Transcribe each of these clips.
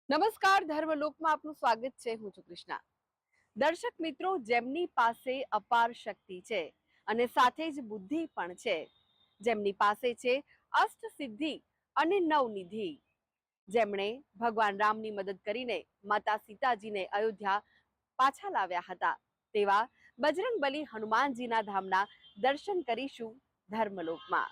નમસ્કાર, ધર્મલોકમાં આપનું સ્વાગત છે. હું છું કૃષ્ણા. દર્શક મિત્રો, જેમની પાસે અપાર શક્તિ છે અને સાથે જ બુદ્ધિ પણ છે, જેમની પાસે છે અષ્ટ સિદ્ધિ અને નવનિધિ, જેમણે ભગવાન રામની મદદ કરીને માતા સીતાજીને અયોધ્યા પાછા લાવ્યા હતા, તેવા બજરંગબલી હનુમાનજીના ધામના દર્શન કરીશું ધર્મલોકમાં.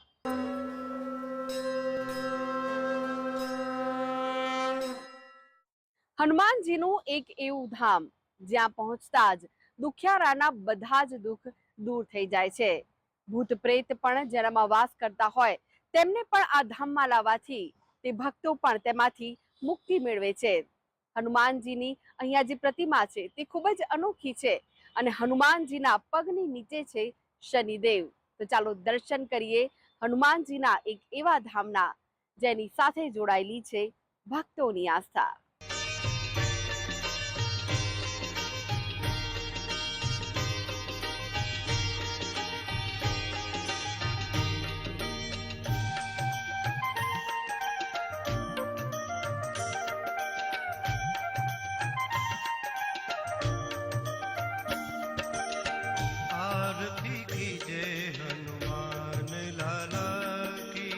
હનુમાનજીનું એક એવું ધામ જ્યાં પહોંચતા જ દુખિયારાના બધા જ દુઃખ દૂર થઈ જાય છે. ભૂત પ્રેત પણ જેનામાં વાસ કરતા હોય તેમને પણ આ ધામમાં લાવવાથી તે ભક્તો પણ તેમાંથી મુક્તિ મેળવે છે. હનુમાનજીની અહીંયા જે પ્રતિમા છે તે ખૂબ જ અનોખી છે અને હનુમાનજીના પગની નીચે છે શનિદેવ. તો ચાલો દર્શન કરીએ હનુમાનજીના એક એવા ધામના જેની સાથે જોડાયેલી છે ભક્તોની આસ્થા. आरती कीजिए हनुमान लाला की,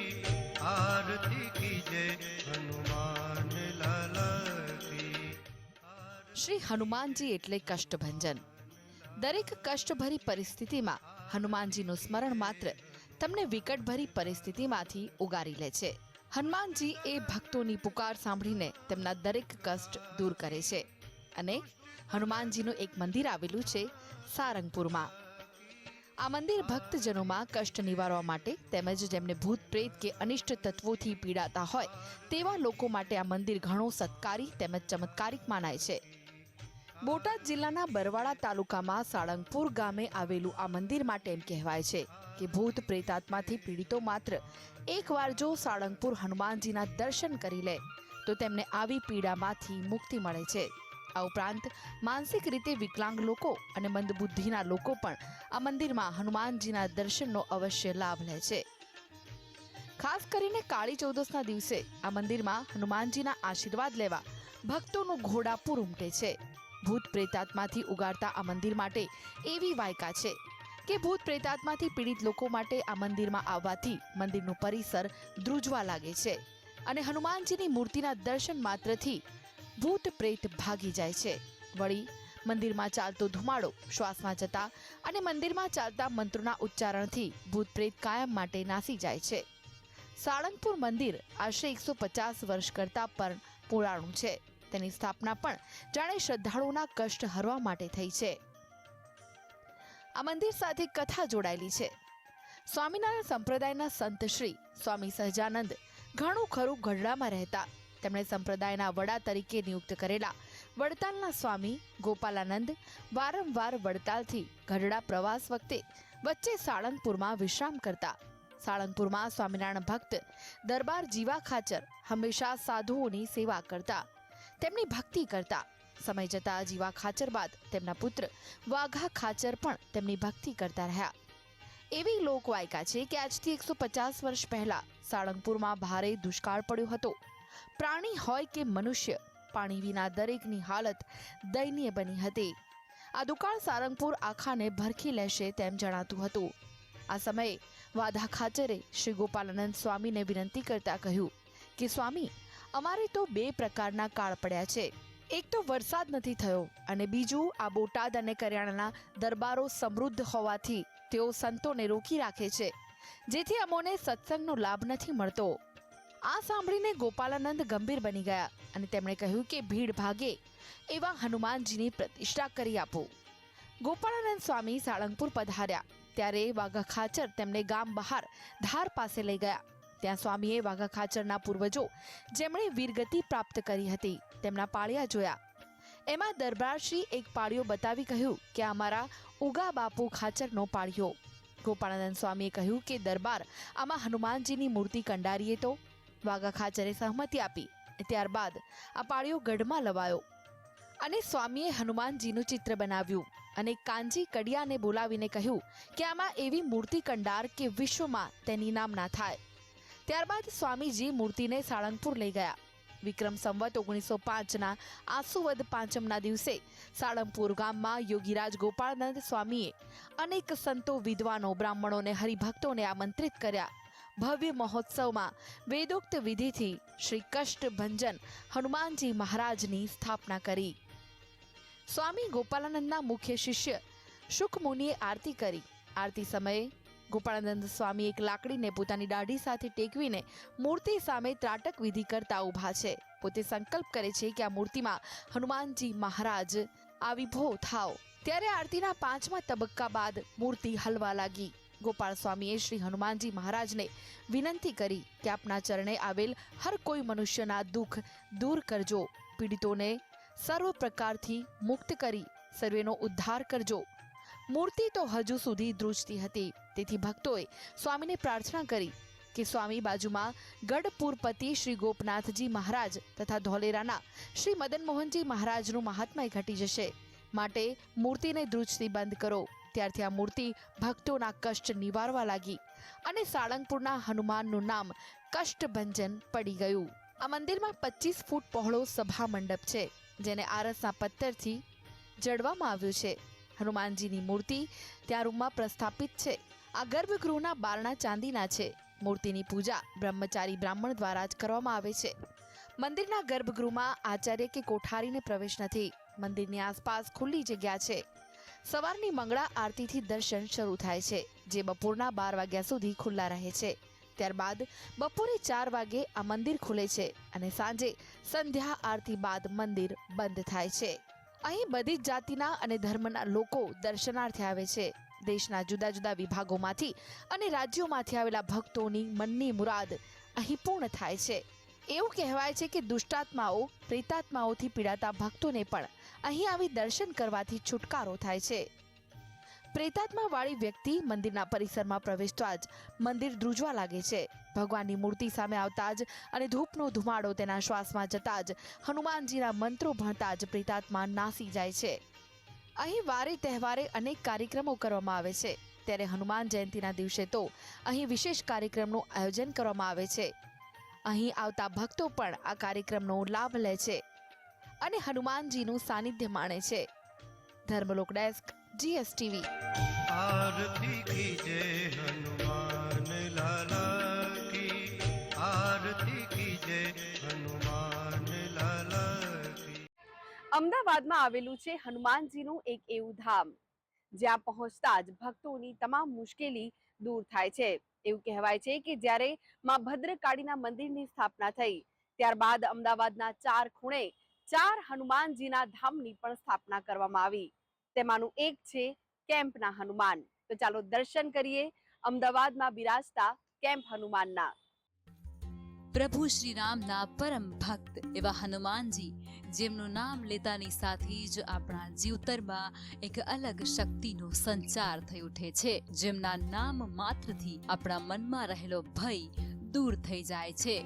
आरती कीजिए हनुमान लाला की. શ્રી હનુમાનજી એટલે કષ્ટભંજન. દરેક કષ્ટભરી પરિસ્થિતિમાં હનુમાનજીનું સ્મરણ માત્ર તમને વિકટભરી પરિસ્થિતિમાંથી ઉગારી લે છે. હનુમાનજી એ ભક્તોની પુકાર સાંભળીને તેમના દરેક કષ્ટ દૂર કરે છે અને હનુમાનજીનું એક મંદિર આવેલું છે સારંગપુરમાં. આ મંદિર ભક્તજનોમાં કષ્ટ નિવારવા માટે તેમજ જેમને ભૂત પ્રેત કે અનિષ્ટ તત્વોથી પીડાતા હોય તેવા લોકો માટે આ મંદિર ઘણો સત્કારી તેમજ ચમત્કારિક મનાય છે. બોટાદ જિલ્લાના બરવાળા તાલુકામાં સાળંગપુર ગામે આવેલું આ મંદિર માટે એમ કહેવાય છે કે ભૂત પ્રેતાત્માથી પીડિતો માત્ર એકવાર જો સાળંગપુર હનુમાનજીના દર્શન કરી લે તો તેમને આવી પીડામાંથી મુક્તિ મળે છે. આ ઉપરાંત માનસિક રીતે વિકલાંગ લોકો અને મંદબુદ્ધિના લોકો પણ આ મંદિરમાં હનુમાનજીના દર્શનનો અવશ્ય લાભ લે છે. ખાસ કરીને કાળી ચૌદસના દિવસે આ મંદિરમાં હનુમાનજીના આશીર્વાદ લેવા ભક્તોનું ઘોડાપૂર ઉમટે છે. ભૂત પ્રેતાત્માથી ઉગારતા આ મંદિર માટે એવી વાયકા છે કે ભૂત પ્રેતાત્માથી પીડિત લોકો માટે આ મંદિરમાં આવવાથી મંદિરનું પરિસર ધ્રુજવા લાગે છે અને હનુમાનજીની મૂર્તિના દર્શન માત્રથી ભૂત પ્રેત ભાગી જાય છે. વળી મંદિરમાં ચાલતો ધુમાડો શ્વાસમાં જતા અને મંદિરમાં ચાલતા મંત્રોના ઉચ્ચારણથી ભૂત પ્રેત કાયમ માટે નાસી જાય છે. સાળંગપુર મંદિર આશરે 150 વર્ષ કરતાં પણ પુરાણું છે. તેની સ્થાપના પણ જાણે શ્રદ્ધાળુઓના કષ્ટ હરવા માટે થઈ છે. આ મંદિર સાથે કથા જોડાયેલી છે. સ્વામિનારાયણ સંપ્રદાયના સંત શ્રી સ્વામી સહજાનંદ ઘણું ખરું ગઢડામાં રહેતા. તેમણે સંપ્રદાયના વડા તરીકે નિયુક્ત કરેલા વડતાલના સ્વામી ગોપાલાનંદ વારંવાર વડતાલથી ગઢડા પ્રવાસ વખતે વચ્ચે સાળંગપુરમાં વિશ્રામ કરતા. સાળંગપુરમાં સ્વામિનારાયણ ભક્ત દરબાર જીવા ખાચર હંમેશા સાધુઓની સેવા કરતા, તેમની ભક્તિ કરતા. સમય જતા જીવા ખાચર બાદ તેમના પુત્ર વાઘા ખાચર પણ તેમની ભક્તિ કરતા રહ્યા. એવી લોકવાયકા છે કે આજથી 150 વર્ષ પહેલા સાળંગપુરમાં ભારે દુષ્કાળ પડ્યો હતો. પ્રાણી હોય કે મનુષ્ય, પાણી વિના દરેકની હાલત દયનીય બની હતી. આ દુકાળ સારંગપુર આખાને ભરખી લેશે તેમ જણાતું હતું. આ સમયે વાઘા ખાચરે શ્રી ગોપાલાનંદ સ્વામીને વિનંતી કરતા કહ્યું કે સ્વામી, અમારે તો 2 પ્રકારના કાળ પડ્યા છે. એક તો વરસાદ નથી થયો અને બીજું આ બોટાદ અને કરિયાણાના દરબારો સમૃદ્ધ હોવાથી તેઓ સંતોને રોકી રાખે છે, જેથી અમોને સત્સંગનો લાભ નથી મળતો. આ સાંભળીને ગોપાલાનંદ ગંભીર બની ગયા અને તેમણે કહ્યું કે ભીડ ભાગે એવા હનુમાનજીની પ્રતિષ્ઠા કરી આપો. ગોપાલાનંદ સ્વામી સાળંગપુર પધાર્યા ત્યારે વાઘા ખાચર તેમને ગામ બહાર ધાર પાસે લઈ ગયા. ત્યાં સ્વામીએ વાઘા ખાચરના પૂર્વજો જેમણે વીરગતિ પ્રાપ્ત કરી હતી તેમના પાળિયા જોયા. એમાં દરબારશ્રી એક પાળિયો બતાવી કહ્યું કે અમારા ઉગા બાપુ ખાચરનો પાળિયો. ગોપાલાનંદ સ્વામીએ કહ્યું કે દરબાર, આમાં હનુમાનજીની મૂર્તિ કંડારીએ તો? વાઘા ખાચરે સહમતિ આપી. ત્યારબાદ આ પાળિયો ગઢમાં લવાયો અને સ્વામીએ હનુમાનજીનું ચિત્ર બનાવ્યું અને કાંજી કડિયાને બોલાવીને કહ્યું કે આમાં એવી મૂર્તિ કંડાર કે વિશ્વમાં તેની નામના થાય. ત્યારબાદ સ્વામીજી મૂર્તિને સાળંગપુર લઈ ગયા. વિક્રમ સંવત 1905ના આસુવદ પાંચમના દિવસે સાળંગપુર ગામમાં યોગીરાજ ગોપાળાનંદ સ્વામીએ અનેક સંતો, વિદ્વાનો, બ્રાહ્મણોને, હરિભક્તોને આમંત્રિત કર્યા. ભવ્ય મહોત્સવમાં વેદોક્ત વિધિથી શ્રી કષ્ટભંજન હનુમાનજી મહારાજની સ્થાપના કરી. સ્વામી ગોપાળાનંદના મુખ્ય શિષ્ય શુકમુનિએ આરતી કરી. આરતી સમયે ગોપાળાનંદ સ્વામી એક લાકડીને પોતાની દાઢી સાથે ટેકવીને મૂર્તિ સામે ત્રાટક વિધિ કરતા ઊભા છે. પોતે સંકલ્પ કરે છે કે આ મૂર્તિમાં હનુમાનજી મહારાજ આવિર્ભો થાવ. ત્યારે આરતીના 5મા તબક્કા બાદ મૂર્તિ હલવા લાગી. ગોપાળ સ્વામીએ શ્રી હનુમાનજી મહારાજને વિનંતી કરી કે આપના ચરણે આવેલ હર કોઈ મનુષ્યના દુઃખ દૂર કરજો, પીડિતોને સર્વ પ્રકારથી મુક્ત કરી સર્વેનો ઉદ્ધાર કરજો. મૂર્તિ તો હજુ સુધી ધ્રુજતી હતી. તેથી ભક્તોએ સ્વામીને પ્રાર્થના કરી કે સ્વામી બાજુમાં ગઢપુરપતિ શ્રી ગોપનાથજી મહારાજ તથા ધોલેરાના શ્રી મદન મોહનજી મહારાજનું મહાત્મય ઘટી જશે, માટે મૂર્તિને ધ્રુજતી બંધ કરો. ત્યારથી આ મૂર્તિ ભક્તોના કષ્ટ નિવારવા લાગી અને સાળંગપુરના હનુમાનનું નામ કષ્ટભંજન પડી ગયું. આ મંદિરમાં 25 ફૂટ પહોળો સભા મંડપ છે, જેને આરસના પથ્થરથી જડવામાં આવ્યું છે. હનુમાનજીની મૂર્તિ ત્યાં રૂમમાં પ્રસ્થાપિત છે. આ ગર્ભગૃહના બારણા ચાંદીના છે. મૂર્તિની પૂજા બ્રહ્મચારી બ્રાહ્મણ દ્વારા જ કરવામાં આવે છે. મંદિરના ગર્ભગૃહમાં આચાર્ય કે કોઠારીને પ્રવેશ નથી. મંદિરની આસપાસ ખુલ્લી જગ્યા છે. સવારની મંગળા આરતીથી દર્શન શરૂ થાય છે, જે બપોરના 12 વાગ્યા સુધી ખુલ્લા રહે છે. ત્યારબાદ બપોરે 4 વાગે આ મંદિર ખુલે છે અને સાંજે સંધ્યા આરતી બાદ મંદિર બંધ થાય છે. અહીં બધી જ જાતિના અને ધર્મના લોકો દર્શનાર્થે આવે છે. દેશના જુદા જુદા વિભાગોમાંથી અને રાજ્યોમાંથી આવેલા ભક્તોની મનની મુરાદ અહીં પૂર્ણ થાય છે. એવું કહેવાય છે કે દુષ્ટાત્માઓ, પ્રેતાત્માઓથી પીડાતા ભક્તોને પણ અહીં આવી દર્શન કરવાથી છુટકારો થાય છે. પ્રેતાત્માવાળી વ્યક્તિ મંદિરના પરિસરમાં પ્રવેશતા જ મંદિર ધ્રુજવા લાગે છે. ભગવાનની મૂર્તિ સામે આવતા જ અને ધૂપનો ધુમાડો તેના શ્વાસમાં જતા જ હનુમાનજીના મંત્રો ભણતા જ પ્રેતાત્મા નાસી જાય છે. અહીં વારે તહેવારે અનેક કાર્યક્રમો કરવામાં આવે છે. ત્યારે હનુમાન જયંતિના દિવસે તો અહીં વિશેષ કાર્યક્રમનું આયોજન કરવામાં આવે છે. અહીં આવતા ભક્તો પણ આ કાર્યક્રમનો લાભ લે છે અને હનુમાનજીનું સાનિધ્ય માણે છે. Dharmalok desk, GSTV. आरती कीजे हनुमान लाला की, आरती कीजे हनुमान लाला की. અમદાવાદમાં આવેલું છે હનુમાનજીનું એક એવું ધામ જ્યાં પહોંચતા જ ભક્તોની તમામ મુશ્કેલી દૂર થાય છે. એવું કહેવાય છે કે જ્યારે માં ભદ્રકાળીના મંદિરની સ્થાપના થઈ ત્યારબાદ અમદાવાદના 4 ખૂણે 4 હનુમાનજીના ધામની પણ સ્થાપના કરવામાં આવી. તેમાંનું એક છે કેમ્પના હનુમાન. તો ચાલો દર્શન કરીએ અમદાવાદમાં બિરાજતા કેમ્પ હનુમાનના. પ્રભુ શ્રી રામના પરમ ભક્ત એવા હનુમાનજી, જેમનું નામ લેતાની સાથે જ આપણા જીવતરમાં એક અલગ શક્તિનો સંચાર થઈ ઉઠે છે. જેમના નામ માત્રથી આપણા મનમાં રહેલો ભય દૂર થઈ જાય છે.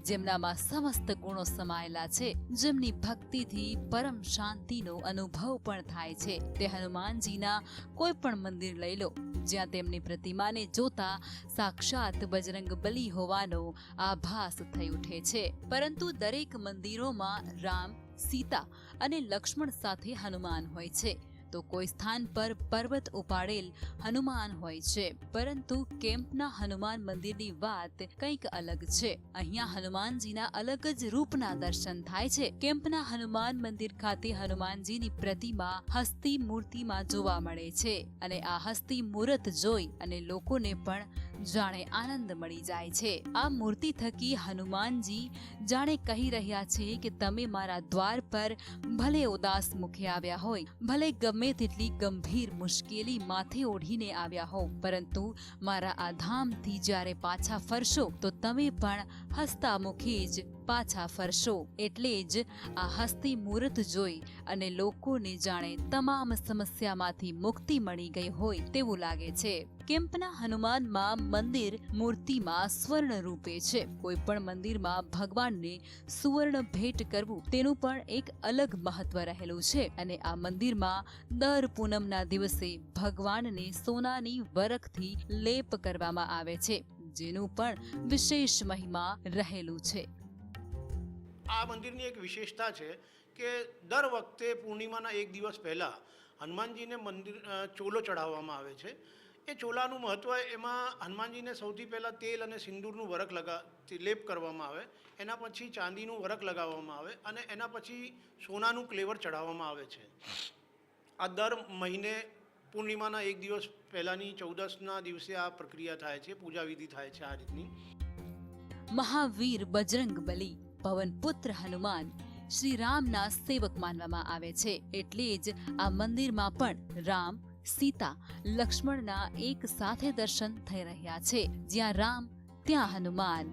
જેમનામાં સમસ્ત ગુણો સમાયેલા છે. જેમની ભક્તિથી પરમ શાંતિનો અનુભવ પણ થાય છે. તે હનુમાનજીના કોઈ પણ મંદિર લઈ લો, જ્યાં તેમની પ્રતિમાને જોતા સાક્ષાત બજરંગબલી હોવાનો આભાસ થઈ ઉઠે છે. પરંતુ દરેક મંદિરોમાં રામ, સીતા અને લક્ષ્મણ સાથે હનુમાન હોય છે, તો કોઈ સ્થાન પર પર્વત ઉપાડેલ હનુમાન હોય છે. પરંતુ કેમ્પના હનુમાન મંદિરની વાત કંઈક અલગ છે. અહીંયા હનુમાનજીના અલગ જ રૂપના દર્શન થાય છે. કેમ્પના હનુમાન મંદિર ખાતે હનુમાનજીની પ્રતિમા હસ્તી મૂર્તિમાં જોવા મળે છે અને આ હસ્તી મૂર્ત જોઈ અને લોકોને પણ જાણે આનંદ મળી જાય છે. આ મૂર્તિ થકી હનુમાનજી જાણે કહી રહ્યા છે કે તમે મારા દ્વાર પર ભલે ઉદાસ મુખે આવ્યા હોય, ભલે ગમે તેટલી ગંભીર મુશ્કેલી માથે ઓઢીને આવ્યા હો, પરંતુ મારા આ ધામથી જ્યારે પાછા ફરશો તો તમે પણ હસતા મુખે જ પાછા ફરશો. એટલે જ આ હસ્તી મૂર્ત જોઈ અને લોકોને જાણે તમામ સમસ્યામાંથી મુક્તિ મળી ગઈ હોય તેવું લાગે છે. કેમ્પના હનુમાનમાં મંદિર મૂર્તિમાં સ્વર્ણ રૂપે છે. કોઈ પણ મંદિરમાં ભગવાનને સુવર્ણ ભેટ કરવું તેનું પણ એક અલગ મહત્વ રહેલું છે. અને આ મંદિરમાં દર પૂનમના દિવસે ભગવાનને સોનાની વરખથી લેપ કરવામાં આવે છે, જેનું પણ વિશેષ મહિમા રહેલું છે. આ મંદિરની એક વિશેષતા છે કે દર વખતે પૂર્ણિમાના એક દિવસ પહેલાં હનુમાનજીને મંદિર ચોલો ચડાવવામાં આવે છે. એ ચોલાનું મહત્ત્વ એમાં હનુમાનજીને સૌથી પહેલાં તેલ અને સિંદૂરનું વરખ લેપ કરવામાં આવે, એના પછી ચાંદીનું વરખ લગાવવામાં આવે અને એના પછી સોનાનું ક્લેવર ચડાવવામાં આવે છે. આ દર મહિને પૂર્ણિમાના એક દિવસ પહેલાંની 14ના દિવસે આ પ્રક્રિયા થાય છે, પૂજા વિધિ થાય છે. આ રીતની મહાવીર બજરંગ બલી, પવનપુત્ર હનુમાન શ્રી રામના સેવક માનવામાં આવે છે. એટલે જ આ મંદિરમાં પણ રામ, સીતા, લક્ષ્મણના એક સાથે દર્શન થઈ રહ્યા છે. જ્યાં રામ ત્યાં હનુમાન.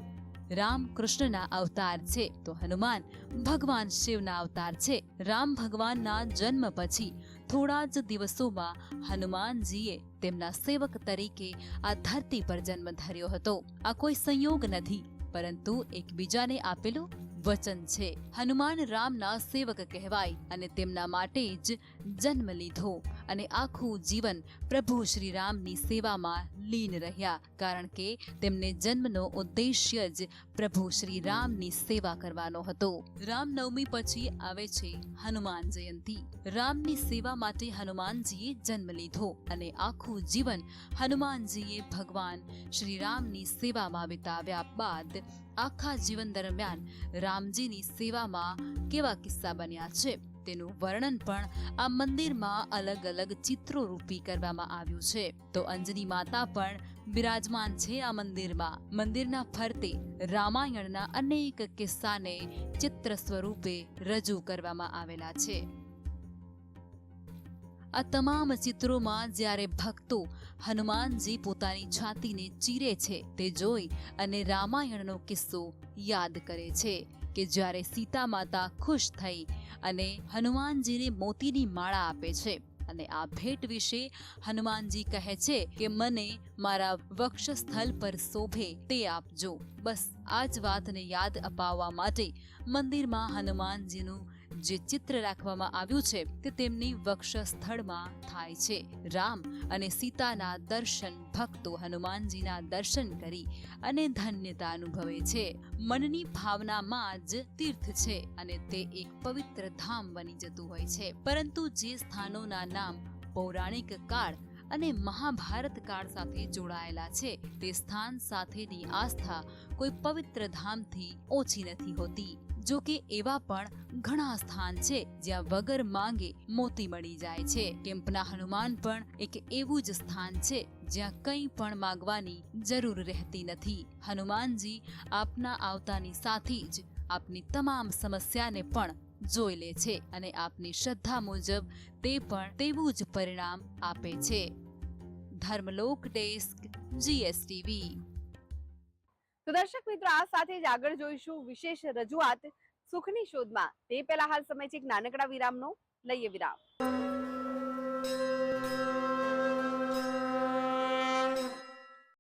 રામ કૃષ્ણના અવતાર છે તો હનુમાન ભગવાન શિવના અવતાર છે. રામ ભગવાનના જન્મ પછી થોડા જ દિવસોમાં હનુમાનજીએ તેમના સેવક તરીકે આ ધરતી પર જન્મ ધર્યો હતો. આ કોઈ સંયોગ નથી, પરંતુ એકબીજાને આપેલું વચન છે. હનુમાન રામના સેવક કહેવાય અને તેમના માટે જ જન્મ લીધો અને આખું જીવન પ્રભુ શ્રી રામની સેવામાં લીન રહ્યા, કારણ કે તેમને જન્મનો ઉદ્દેશ્ય જ પ્રભુ શ્રી રામની સેવા કરવાનો હતો. રામનવમી પછી આવે છે હનુમાન જયંતી. રામની સેવા માટે હનુમાનજીએ જન્મ લીધો અને આખું જીવન હનુમાનજીએ ભગવાન શ્રી રામની સેવામાં વિતાવ્યા બાદ આખા જીવન દરમિયાન રામજીની સેવામાં કેવા કિસ્સા બન્યા છે તેનું વર્ણન પણ આ મંદિરમાં અલગ અલગ ચિત્રો રૂપી કરવામાં આવ્યું છે. તો અંજની માતા પણ બિરાજમાન છે આ મંદિરમાં. મંદિરના ફરતે રામાયણના અનેક કિસ્સાને ચિત્ર સ્વરૂપે રજૂ કરવામાં આવેલા છે. આ તમામ ચિત્રોમાં જ્યારે ભક્તો હનુમાનજી પોતાની છાતીને ચીરે છે તે જોઈ અને રામાયણનો કિસ્સો યાદ કરે છે કે જ્યારે સીતા માતા ખુશ થઈ અને હનુમાનજીને મોતીની માળા આપે છે અને આ ભેટ વિશે હનુમાનજી કહે છે કે મને મારા વક્ષસ્થળ પર શોભે તે આપજો. બસ આ જ વાતને યાદ અપાવવા માટે મંદિરમાં હનુમાનજીનું જે ચિત્ર રાખવામાં આવ્યું છે તે તેમની વક્ષસ્થળમાં થાય છે. રામ અને સીતાના દર્શન ભક્તો હનુમાનજીના દર્શન કરી અને ધન્યતા અનુભવે છે. મનની ભાવનામાં જ તીર્થ છે અને તે એક પવિત્ર ધામ બની જતું હોય છે. પરંતુ જે સ્થાનોના નામ પૌરાણિક કાળ અને મહાભારત કાળ સાથે જોડાયેલા છે તે સ્થાન સાથેની આસ્થા કોઈ પવિત્ર ધામથી ઓછી નથી હોતી. જો કે એવા પણ ઘણા સ્થાન છે જ્યાં વગર માંગે મોતી મળી જાય છે. કેમ્પના હનુમાન પણ એક એવું જ સ્થાન છે જ્યાં કંઈ પણ માંગવાની જરૂર રહેતી નથી. હનુમાનજી આપના આવતાની સાથે જ આપની તમામ સમસ્યાને પણ જોઈ લે છે અને આપની શ્રદ્ધા મુજબ તે પણ તેવું જ પરિણામ આપે છે. Dharmalok desk, GSTV. તો દર્શક મિત્રો, આ સાથે જ આગળ જોઈશું વિશેષ રજૂઆત સુખની શોધમાં. તે પહેલા હાલ સમય છે એક નાનકડા વિરામનો. લઈએ વિરામ.